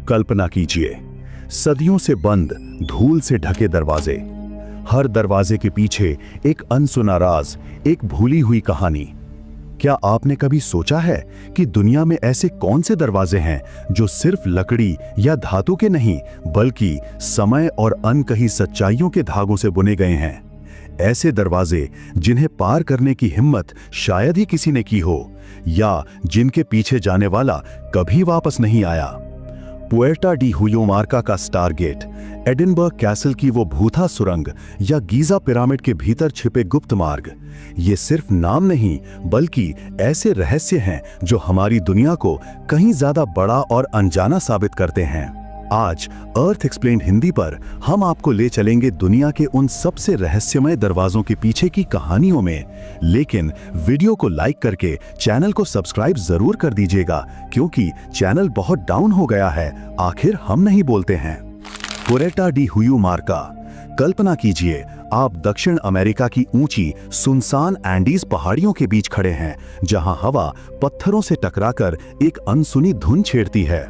कल्पना कीजिए, सदियों से बंद, धूल से ढके दरवाजे। हर दरवाजे के पीछे एक अनसुना राज, एक भूली हुई कहानी। क्या आपने कभी सोचा है कि दुनिया में ऐसे कौन से दरवाजे हैं जो सिर्फ लकड़ी या धातु के नहीं, बल्कि समय और अनकही सच्चाइयों के धागों से बुने गए हैं? ऐसे दरवाजे जिन्हें पार करने की हिम्मत शायद ही किसी ने की हो, या जिनके पीछे जाने वाला कभी वापस नहीं आया। पुएर्टा डी हुयुमार्का का स्टारगेट, एडिनबर्ग कैसल की वो भूथा सुरंग, या गीजा पिरामिड के भीतर छिपे गुप्त मार्ग, ये सिर्फ नाम नहीं बल्कि ऐसे रहस्य हैं जो हमारी दुनिया को कहीं ज्यादा बड़ा और अनजाना साबित करते हैं। आज अर्थ एक्सप्लेन्ड हिंदी पर हम आपको ले चलेंगे दुनिया के उन सबसे रहस्यमय दरवाजों के पीछे की कहानियों में। लेकिन वीडियो को लाइक करके चैनल को सब्सक्राइब जरूर कर दीजिएगा, क्योंकि चैनल बहुत डाउन हो गया है। आखिर हम नहीं बोलते हैं। पुएर्टा डी हुयुमार्का। कल्पना कीजिए, आप दक्षिण अमेरिका की ऊंची सुनसान एंडीज पहाड़ियों के बीच खड़े हैं, जहां हवा पत्थरों से टकराकर एक अनसुनी धुन छेड़ती है।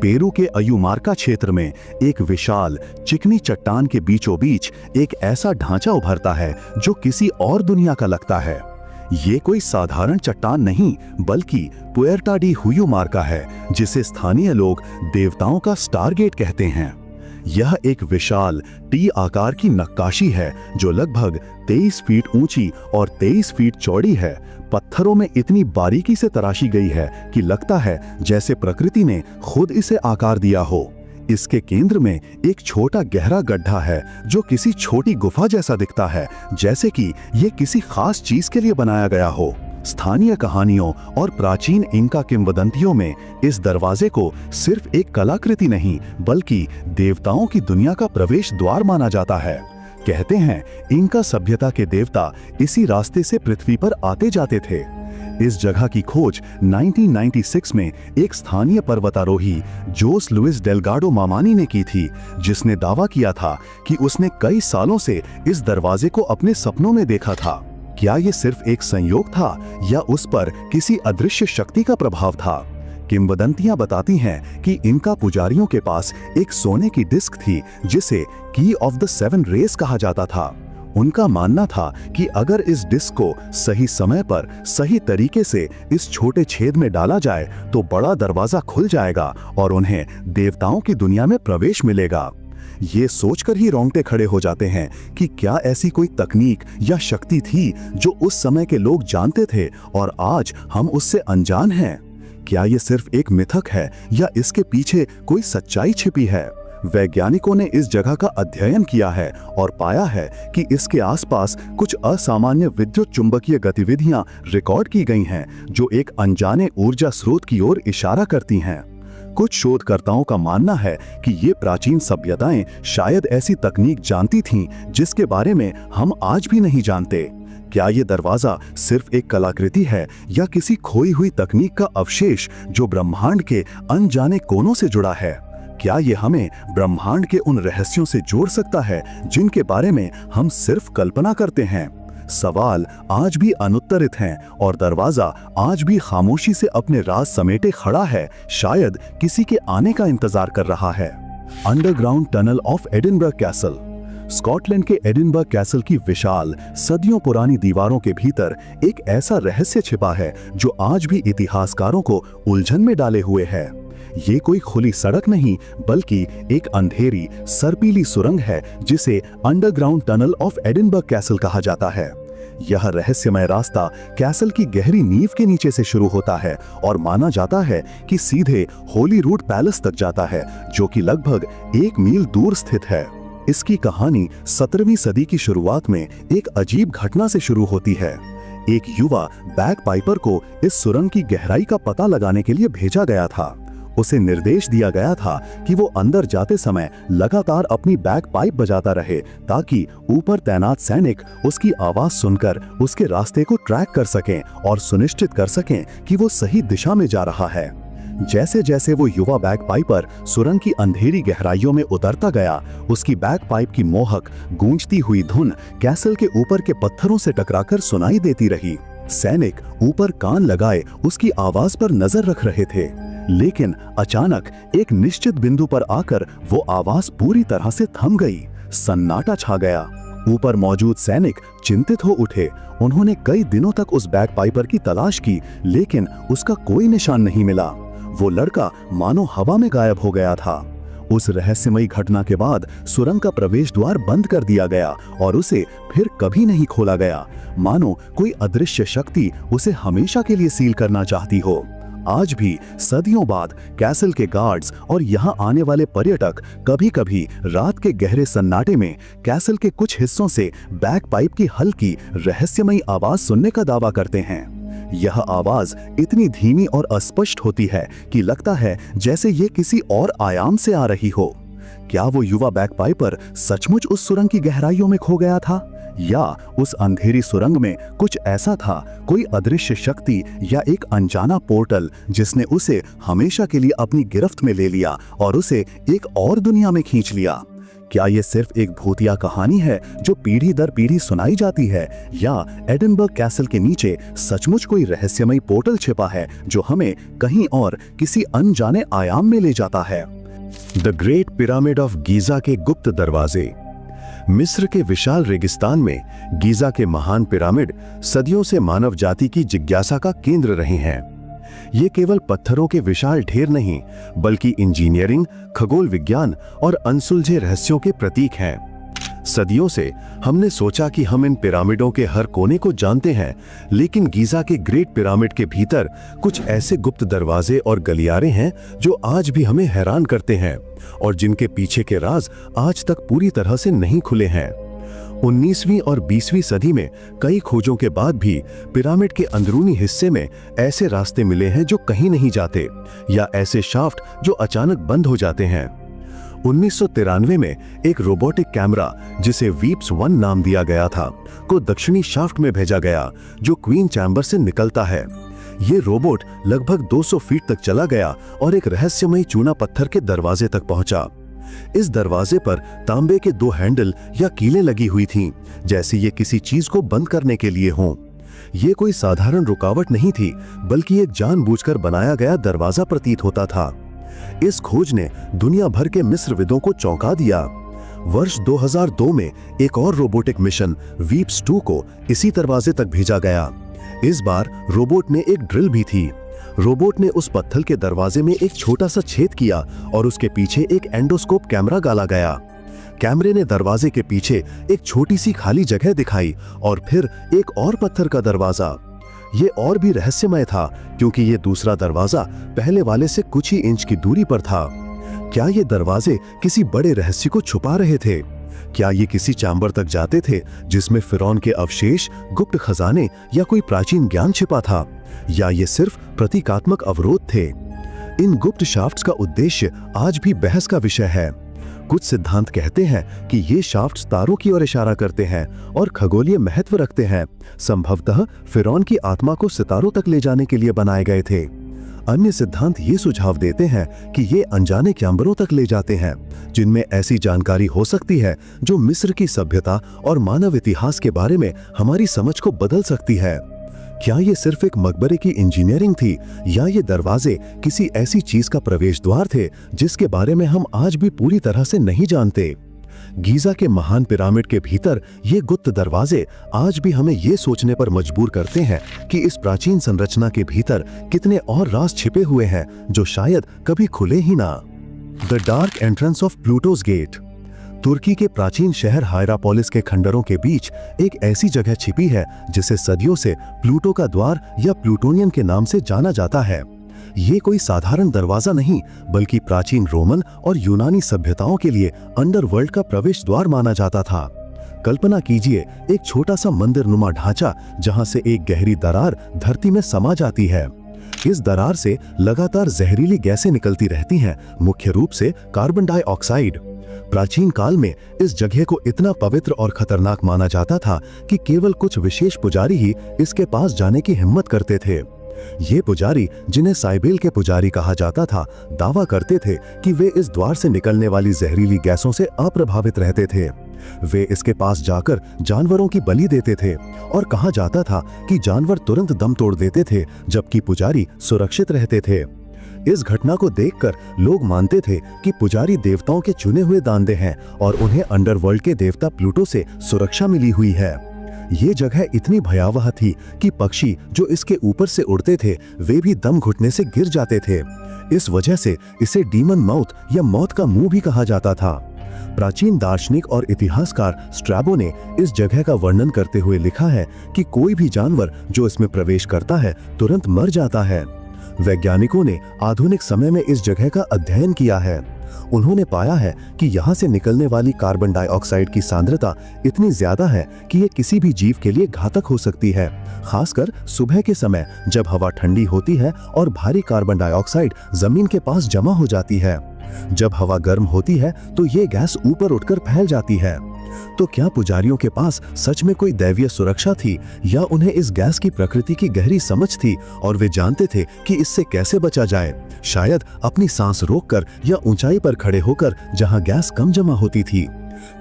पेरू के अयुमार्का क्षेत्र में एक विशाल चिकनी चट्टान के बीचों बीच एक ऐसा ढांचा उभरता है जो किसी और दुनिया का लगता है। ये कोई साधारण चट्टान नहीं, बल्कि पुएर्टा डी हुयुमार्का है, जिसे स्थानीय लोग देवताओं का स्टारगेट कहते हैं। यह एक विशाल टी आकार की नक्काशी है जो लगभग 23 फीट ऊंची और 23 फीट चौड़ी है। पत्थरों में इतनी बारीकी से तराशी गई है कि लगता है जैसे प्रकृति ने खुद इसे आकार दिया हो। इसके केंद्र में एक छोटा गहरा गड्ढा है जो किसी छोटी गुफा जैसा दिखता है, जैसे कि ये किसी खास चीज के लिए बनाया गया हो। स्थानीय कहानियों और प्राचीन इंका किंवदंतियों में इस दरवाजे को सिर्फ एक कलाकृति नहीं, बल्कि देवताओं की दुनिया का प्रवेश द्वार माना जाता है। कहते हैं इंका सभ्यता के देवता इसी रास्ते से पृथ्वी पर आते जाते थे। इस जगह की खोज 1996 में एक स्थानीय पर्वतारोही जोस लुइस डेल्गाडो मामानी ने की थी, जिसने दावा किया था कि उसने कई सालों से इस दरवाजे को अपने सपनों में देखा था। क्या ये सिर्फ एक संयोग था या उस पर किसी अदृश्य शक्ति का प्रभाव था? किंवदंतियां बताती हैं कि इनका पुजारियों के पास एक सोने की डिस्क थी जिसे की ऑफ द 7 रेस कहा जाता था। उनका मानना था कि अगर इस डिस्क को सही समय पर सही तरीके से इस छोटे छेद में डाला जाए तो बड़ा दरवाजा खुल जाएगा और उन्हें देवताओं की दुनिया में प्रवेश मिलेगा। ये सोचकर ही रोंगटे खड़े हो जाते हैं कि क्या ऐसी कोई तकनीक या शक्ति थी जो उस समय के लोग जानते थे और आज हम उससे अनजान हैं? क्या ये सिर्फ एक मिथक है या इसके पीछे कोई सच्चाई छिपी है? वैज्ञानिकों ने इस जगह का अध्ययन किया है और पाया है कि इसके आसपास कुछ असामान्य विद्युत चुंबकीय गतिविधियां रिकॉर्ड की गई हैं, जो एक अनजाने ऊर्जा स्रोत की ओर इशारा करती हैं। कुछ शोधकर्ताओं का मानना है कि ये प्राचीन सभ्यताएं शायद ऐसी तकनीक जानती थीं जिसके बारे में हम आज भी नहीं जानते। क्या ये दरवाजा सिर्फ एक कलाकृति है या किसी खोई हुई तकनीक का अवशेष जो ब्रह्मांड के अनजाने कोनों से जुड़ा है? क्या ये हमें ब्रह्मांड के उन रहस्यों से जोड़ सकता है जिनके बारे में हम सिर्फ कल्पना करते हैं? सवाल आज भी अनुत्तरित हैं और दरवाजा आज भी खामोशी से अपने राज समेटे खड़ा है, शायद किसी के आने का इंतजार कर रहा है। Underground tunnel of Edinburgh castle. Scotland के एडिनबर्ग कैसल की विशाल सदियों पुरानी दीवारों के भीतर एक ऐसा रहस्य छिपा है जो आज भी इतिहासकारों को उलझन में डाले हुए है। ये कोई खुली सड़क नहीं, बल्कि एक अंधेरी सर्पीली सुरंग है जिसे underground tunnel of Edinburgh castle कहा जाता है। यह रहस्यमय रास्ता कैसल की गहरी नींव के नीचे से शुरू होता है और माना जाता है कि सीधे होलीरूड पैलेस तक जाता है, जो कि लगभग 1 मील दूर स्थित है। इसकी कहानी 17वीं सदी की शुरुआत में एक अजीब घटना से शुरू होती है। एक युवा बैग पाइपर को इस सुरंग की गहराई का पता लगाने के लिए भेजा गया था। उसे निर्देश दिया गया था कि वो अंदर जाते समय लगातार अपनी बैग पाइप बजाता रहे ताकि ऊपर तैनात सैनिक उसकी आवाज सुनकर उसके रास्ते को ट्रैक कर सकें और सुनिश्चित कर सकें कि वो सही दिशा में जा रहा है। जैसे जैसे वो युवा बैग पाइपर सुरंग की अंधेरी गहराइयों में उतरता गया, उसकी बैग पाइप की मोहक गूंजती हुई धुन कैसल के ऊपर के पत्थरों से टकराकर सुनाई देती रही। सैनिक ऊपर कान लगाए उसकी आवाज पर नजर रख रहे थे, लेकिन अचानक एक निश्चित बिंदु पर आकर वो आवाज पूरी तरह से थम गई। सन्नाटा छा गया। ऊपर मौजूद सैनिक चिंतित हो उठे। उन्होंने कई दिनों तक उस बैगपाइपर की तलाश की, लेकिन उसका कोई निशान नहीं मिला। वो लड़का मानो हवा में गायब हो गया था। उस रहस्यमयी घटना के बाद सुरंग का प्रवेश द्वार बंद कर दिया गया और उसे फिर कभी नहीं खोला गया, मानो कोई अदृश्य शक्ति उसे हमेशा के लिए सील करना चाहती हो। आज भी सदियों बाद कैसल के गार्ड्स और यहाँ आने वाले पर्यटक कभी-कभी रात के गहरे सन्नाटे में कैसल के कुछ हिस्सों से बैगपाइप की हल्की रहस्यमयी आवाज सुनने का दावा करते हैं। यह आवाज इतनी धीमी और अस्पष्ट होती है कि लगता है जैसे ये किसी और आयाम से आ रही हो। क्या वो युवा बैगपाइपर सचमुच उस सुरंग की गहराइयों में खो गया था, या उस अंधेरी सुरंग में कुछ ऐसा था, कोई अदृश्य शक्ति या एक अनजाना पोर्टल जिसने उसे हमेशा के लिए अपनी गिरफ्त में ले लिया और उसे एक और दुनिया में खींच लिया? क्या ये सिर्फ एक भूतिया कहानी है जो पीढ़ी दर पीढ़ी सुनाई जाती है, या एडिनबर्ग कैसल के नीचे सचमुच कोई रहस्यमयी पोर्टल छिपा है जो हमें कहीं और किसी अनजाने आयाम में ले जाता है? The great pyramid of Giza के गुप्त दरवाजे। मिस्र के विशाल रेगिस्तान में गीजा के महान पिरामिड सदियों से मानव जाति की जिज्ञासा का केंद्र रहे हैं। ये केवल पत्थरों के विशाल ढेर नहीं, बल्कि इंजीनियरिंग, खगोल विज्ञान और अनसुलझे रहस्यों के प्रतीक हैं। सदियों से हमने सोचा कि हम इन पिरामिडों के हर कोने को जानते हैं, लेकिन गीजा के ग्रेट पिरामिड के भीतर कुछ ऐसे गुप्त दरवाजे और गलियारे हैं जो आज भी हमें हैरान करते हैं और जिनके पीछे के राज आज तक पूरी तरह से नहीं खुले हैं। 19वीं और 20वीं सदी में कई खोजों के बाद भी पिरामिड के अंदरूनी हिस्से में ऐसे रास्ते मिले हैं जो कहीं नहीं जाते, या ऐसे शाफ्ट जो अचानक बंद हो जाते हैं। 1993 में एक रोबोटिक कैमरा, जिसे वीप्स 1 नाम दिया गया था, को दक्षिणी शाफ्ट में भेजा गया जो क्वीन चैम्बर से निकलता है। ये रोबोट लगभग 200 फीट तक चला गया और एक रहस्यमयी चूना पत्थर के दरवाजे तक पहुंचा। इस दरवाजे पर तांबे के 2 हैंडल या कीलें लगी हुई थीं, जैसे ये किसी चीज को बंद करने के लिए हों। ये कोई साधारण रुकावट नहीं थी, बल्कि एक जानबूझकर बनाया गया दरवाजा प्रतीत होता था। इस खोज ने दुनिया भर के मिस्रविदों को चौंका दिया। वर्ष 2002 में एक और रोबोटिक मिशन वीप्स 2 को इसी दरवाजे तक भेजा गया। इस बार रोबोट में एक ड्रिल भी थी। रोबोट ने उस पत्थर के दरवाजे में एक छोटा सा छेद किया और उसके पीछे एक एंडोस्कोप कैमरा डाला गया। कैमरे ने दरवाजे के पीछे एक छोटी सी खाली जगह दिखाई और फिर एक और पत्थर का दरवाजा। ये और भी रहस्यमय था क्योंकि ये दूसरा दरवाजा पहले वाले से कुछ ही इंच की दूरी पर था। क्या ये दरवाजे किसी बड़े रहस्य को छुपा रहे थे? क्या ये किसी चैम्बर तक जाते थे जिसमें फिरौन के अवशेष, गुप्त खजाने या कोई प्राचीन ज्ञान छिपा था, या ये सिर्फ प्रतीकात्मक अवरोध थे? इन गुप्त शाफ्ट्स का उद्देश्य आज भी बहस का विषय है। कुछ सिद्धांत कहते हैं कि ये शाफ्ट्स तारों की ओर इशारा करते हैं और खगोलीय महत्व रखते हैं, संभवतः फिरौन की आत्मा को सितारों तक ले जाने के लिए बनाए गए थे। अन्य सिद्धांत ये सुझाव देते हैं कि ये अनजाने कैम्बरों तक ले जाते हैं, जिनमें ऐसी जानकारी हो सकती है जो मिस्र की सभ्यता और मानव इतिहास के बारे में हमारी समझ को बदल सकती है। क्या ये सिर्फ एक मकबरे की इंजीनियरिंग थी, या ये दरवाजे किसी ऐसी चीज का प्रवेश द्वार थे जिसके बारे में हम आज भी पूरी तरह से नहीं जानते? गीजा के महान पिरामिड के भीतर ये गुप्त दरवाजे आज भी हमें ये सोचने पर मजबूर करते हैं कि इस प्राचीन संरचना के भीतर कितने और राज छिपे हुए हैं जो शायद कभी खुले ही ना। The dark entrance of Pluto's gate. तुर्की के प्राचीन शहर हायरापोलिस के खंडरों के बीच एक ऐसी जगह छिपी है जिसे सदियों से प्लूटो का द्वार या प्लूटोनियन के नाम से जाना जाता है। ये कोई साधारण दरवाजा नहीं, बल्कि प्राचीन रोमन और यूनानी सभ्यताओं के लिए अंडरवर्ल्ड का प्रवेश द्वार माना जाता था। कल्पना कीजिए एक छोटा सा मंदिरनुमा ढांचा जहां से एक गहरी दरार धरती में समा जाती है। इस दरार से लगातार जहरीली गैसें निकलती रहती हैं, मुख्य रूप से कार्बन डाइऑक्साइड। प्राचीन काल में इस जगह को इतना पवित्र और खतरनाक माना जाता था कि केवल कुछ विशेष पुजारी ही इसके पास जाने की हिम्मत करते थे। ये पुजारी, जिन्हें साइबेल के पुजारी कहा जाता था, दावा करते थे कि वे इस द्वार से निकलने वाली जहरीली गैसों से अप्रभावित रहते थे। वे इसके पास जाकर जानवरों की बलि देते थे और कहा जाता था कि जानवर तुरंत दम तोड़ देते थे, जबकि पुजारी सुरक्षित रहते थे। इस घटना को देखकर लोग मानते थे कि पुजारी देवताओं के चुने हुए दानदे हैं और उन्हें अंडरवर्ल्ड के देवता प्लूटो से सुरक्षा मिली हुई है। ये जगह इतनी भयावह थी कि पक्षी जो इसके ऊपर से उड़ते थे वे भी दम घुटने से गिर जाते थे। इस वजह से इसे डीमन माउथ या मौत का मुंह भी कहा जाता था। प्राचीन दार्शनिक और इतिहासकार स्ट्रैबो ने इस जगह का वर्णन करते हुए लिखा है कि कोई भी जानवर जो इसमें प्रवेश करता है तुरंत मर जाता है। वैज्ञानिकों ने आधुनिक समय में इस जगह का अध्ययन किया है। उन्होंने पाया है कि यहाँ से निकलने वाली कार्बन डाइऑक्साइड की सांद्रता इतनी ज्यादा है कि ये किसी भी जीव के लिए घातक हो सकती है, खासकर सुबह के समय जब हवा ठंडी होती है और भारी कार्बन डाइऑक्साइड जमीन के पास जमा हो जाती है। जब हवा गर्म होती है तो ये गैस ऊपर उठकर फैल जाती है। तो क्या पुजारियों के पास सच में कोई दैवीय सुरक्षा थी या उन्हें इस गैस की प्रकृति की गहरी समझ थी और वे जानते थे कि इससे कैसे बचा जाए, शायद अपनी सांस रोककर या ऊंचाई पर खड़े होकर जहां गैस कम जमा होती थी?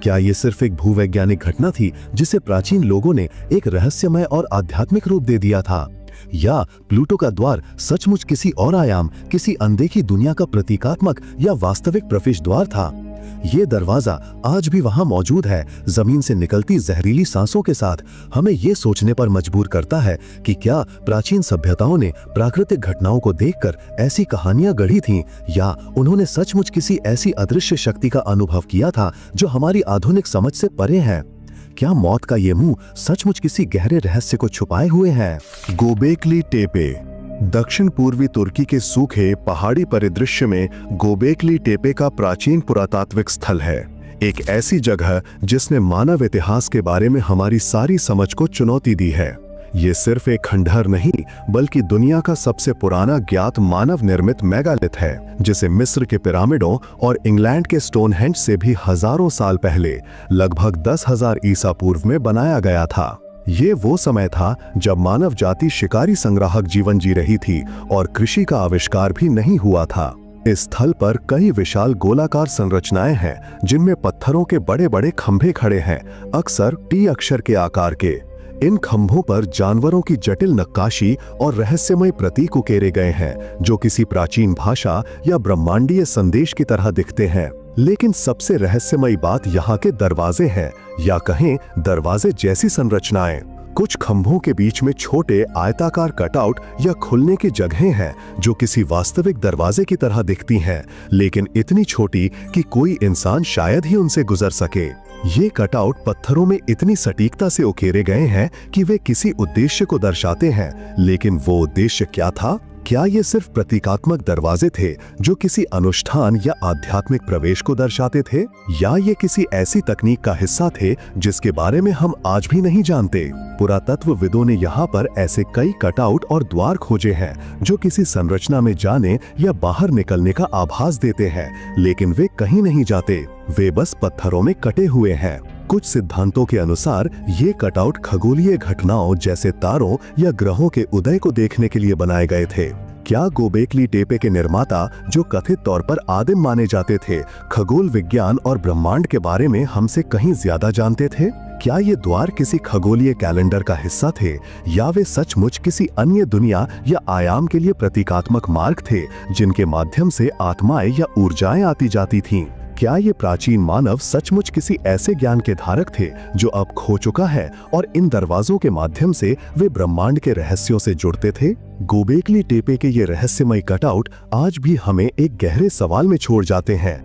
क्या ये सिर्फ एक भूवैज्ञानिक घटना थी जिसे प्राचीन लोगों ने एक रहस्यमय और आध्यात्मिक रूप दे दिया था, या प्लूटो का द्वार सचमुच किसी और आयाम, किसी अनदेखी दुनिया का प्रतीकात्मक या वास्तविक प्रवेश द्वार था? ये दरवाजा आज भी वहां मौजूद है, जमीन से निकलती जहरीली सांसों के साथ, हमें ये सोचने पर मजबूर करता है कि क्या प्राचीन सभ्यताओं ने प्राकृतिक घटनाओं को देखकर ऐसी कहानियां गढ़ी थीं, या उन्होंने सचमुच किसी ऐसी अदृश्य शक्ति का अनुभव किया था जो हमारी आधुनिक समझ से परे है? क्या मौत का ये मुंह सचमुच किसी गहरे रहस्य को छुपाए हुए है? Gobekli Tepe. दक्षिण पूर्वी तुर्की के सूखे पहाड़ी परिदृश्य में गोबेकली टेपे का प्राचीन पुरातात्विक स्थल है, एक ऐसी जगह जिसने मानव इतिहास के बारे में हमारी सारी समझ को चुनौती दी है। ये सिर्फ एक खंडहर नहीं बल्कि दुनिया का सबसे पुराना ज्ञात मानव निर्मित मेगालिथ है, जिसे मिस्र के पिरामिडों और इंग्लैंड के स्टोनहेंज से भी हजारों साल पहले लगभग 10,000 ईसा पूर्व में बनाया गया था। ये वो समय था जब मानव जाति शिकारी संग्राहक जीवन जी रही थी और कृषि का आविष्कार भी नहीं हुआ था। इस स्थल पर कई विशाल गोलाकार संरचनाएं हैं जिनमें पत्थरों के बड़े बड़े खंभे खड़े हैं, अक्सर टी अक्षर के आकार के। इन खंभों पर जानवरों की जटिल नक्काशी और रहस्यमय प्रतीक उकेरे गए हैं जो किसी प्राचीन भाषा या ब्रह्मांडीय संदेश की तरह दिखते हैं। लेकिन सबसे रहस्यमयी बात यहाँ के दरवाजे हैं, या कहें दरवाजे जैसी संरचनाएं। कुछ खंभों के बीच में छोटे आयताकार कटआउट या खुलने की जगहें हैं जो किसी वास्तविक दरवाजे की तरह दिखती हैं, लेकिन इतनी छोटी कि कोई इंसान शायद ही उनसे गुजर सके। ये कटआउट पत्थरों में इतनी सटीकता से उकेरे गए हैं कि वे किसी उद्देश्य को दर्शाते हैं, लेकिन वो उद्देश्य क्या था? क्या ये सिर्फ प्रतीकात्मक दरवाजे थे जो किसी अनुष्ठान या आध्यात्मिक प्रवेश को दर्शाते थे, या ये किसी ऐसी तकनीक का हिस्सा थे जिसके बारे में हम आज भी नहीं जानते? पुरातत्वविदों ने यहाँ पर ऐसे कई कटआउट और द्वार खोजे हैं जो किसी संरचना में जाने या बाहर निकलने का आभास देते हैं, लेकिन वे कहीं नहीं जाते, वे बस पत्थरों में कटे हुए हैं। कुछ सिद्धांतों के अनुसार ये कटआउट खगोलीय घटनाओं जैसे तारों या ग्रहों के उदय को देखने के लिए बनाए गए थे। क्या गोबेकली टेपे के निर्माता, जो कथित तौर पर आदिम माने जाते थे, खगोल विज्ञान और ब्रह्मांड के बारे में हमसे कहीं ज्यादा जानते थे? क्या ये द्वार किसी खगोलीय कैलेंडर का हिस्सा थे, या वे सचमुच किसी अन्य दुनिया या आयाम के लिए प्रतीकात्मक मार्ग थे जिनके माध्यम से आत्माएं या ऊर्जाएं आती जाती थीं? क्या ये प्राचीन मानव सचमुच किसी ऐसे ज्ञान के धारक थे जो अब खो चुका है और इन दरवाजों के माध्यम से वे ब्रह्मांड के रहस्यों से जुड़ते थे? गोबेकली टेपे के ये रहस्यमय कटआउट आज भी हमें एक गहरे सवाल में छोड़ जाते हैं।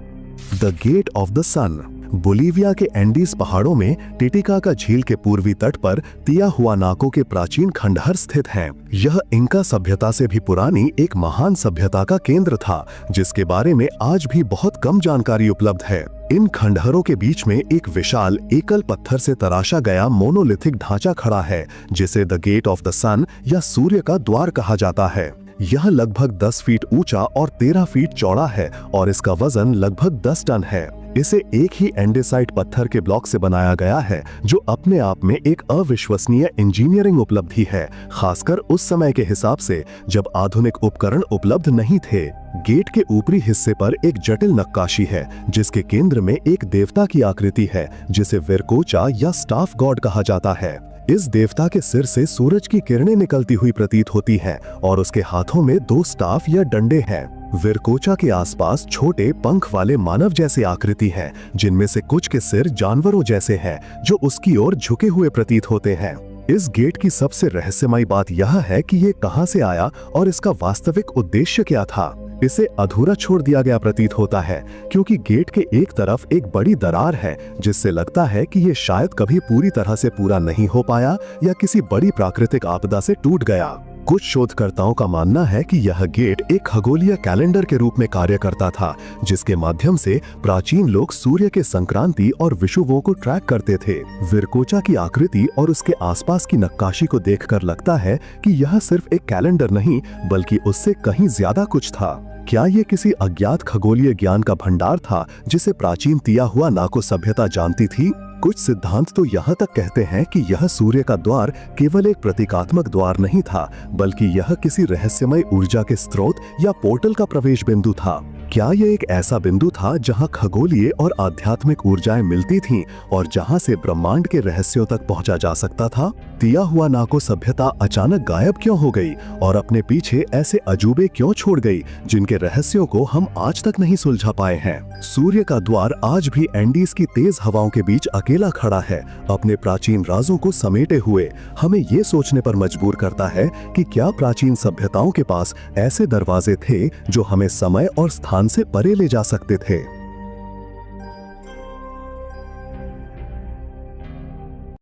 The gate of the sun. Bolivia के एंडीज पहाड़ों में टिटिकाका झील के पूर्वी तट पर तियाहुआनाको के प्राचीन खंडहर स्थित हैं। यह इंका सभ्यता से भी पुरानी एक महान सभ्यता का केंद्र था जिसके बारे में आज भी बहुत कम जानकारी उपलब्ध है। इन खंडहरों के बीच में एक विशाल एकल पत्थर से तराशा गया मोनोलिथिक ढांचा खड़ा है जिसे द गेट ऑफ द सन या सूर्य का द्वार कहा जाता है। यह लगभग 10 फीट ऊंचा और 13 फीट चौड़ा है और इसका वजन लगभग 10 टन है। इसे एक ही एंडेसाइट पत्थर के ब्लॉक से बनाया गया है, जो अपने आप में एक अविश्वसनीय इंजीनियरिंग उपलब्धि है, खासकर उस समय के हिसाब से जब आधुनिक उपकरण उपलब्ध नहीं थे। गेट के ऊपरी हिस्से पर एक जटिल नक्काशी है, जिसके केंद्र में एक देवता की आकृति है, जिसे विरकोचा या स्टाफ गॉड कहा जाता है। इस देवता के सिर से सूरज की किरणें निकलती हुई प्रतीत होती हैं और उसके हाथों में 2 स्टाफ या डंडे हैं। विरकोचा के आसपास छोटे पंख वाले मानव जैसे आकृति हैं, जिनमें से कुछ के सिर जानवरों जैसे हैं, जो उसकी ओर झुके हुए प्रतीत होते हैं। इस गेट की सबसे रहस्यमयी बात यह है कि ये कहां से आया और इसका वास्तविक उद्देश्य क्या था। इसे अधूरा छोड़ दिया गया प्रतीत होता है, क्योंकि गेट के एक तरफ एक बड़ी दरार है, जिससे लगता है कि ये शायद कभी पूरी तरह से पूरा नहीं हो पाया या किसी बड़ी प्राकृतिक आपदा से टूट गया। कुछ शोधकर्ताओं का मानना है कि यह गेट एक खगोलीय कैलेंडर के रूप में कार्य करता था, जिसके माध्यम से प्राचीन लोग सूर्य के संक्रांति और विषुवों को ट्रैक करते थे। विरकोचा की आकृति और उसके आसपास की नक्काशी को देखकर लगता है कि यह सिर्फ एक कैलेंडर नहीं, बल्कि उससे कहीं ज्यादा कुछ था। क्या ये किसी अज्ञात खगोलीय ज्ञान का भंडार था, जिसे प्राचीन तियाहुआनाको सभ्यता जानती थी? कुछ सिद्धांत तो यहाँ तक कहते हैं कि यह सूर्य का द्वार केवल एक प्रतीकात्मक द्वार नहीं था, बल्कि यह किसी रहस्यमय ऊर्जा के स्रोत या पोर्टल का प्रवेश बिंदु था। क्या यह एक ऐसा बिंदु था जहां खगोलीय और आध्यात्मिक ऊर्जाएं मिलती थीं और जहां से ब्रह्मांड के रहस्यों तक पहुंचा जा सकता था? तियाहुआनाको सभ्यता अचानक गायब क्यों हो गई और अपने पीछे ऐसे अजूबे क्यों छोड़ गई, जिनके रहस्यों को हम आज तक नहीं सुलझा पाए हैं? सूर्य का द्वार आज भी एंडीज की तेज हवाओं के बीच अकेला खड़ा है, अपने प्राचीन राजों को समेटे हुए। हमें ये सोचने पर मजबूर करता है कि क्या प्राचीन सभ्यताओं के पास ऐसे दरवाजे थे जो हमें समय और स्थान से परे ले जा सकते थे।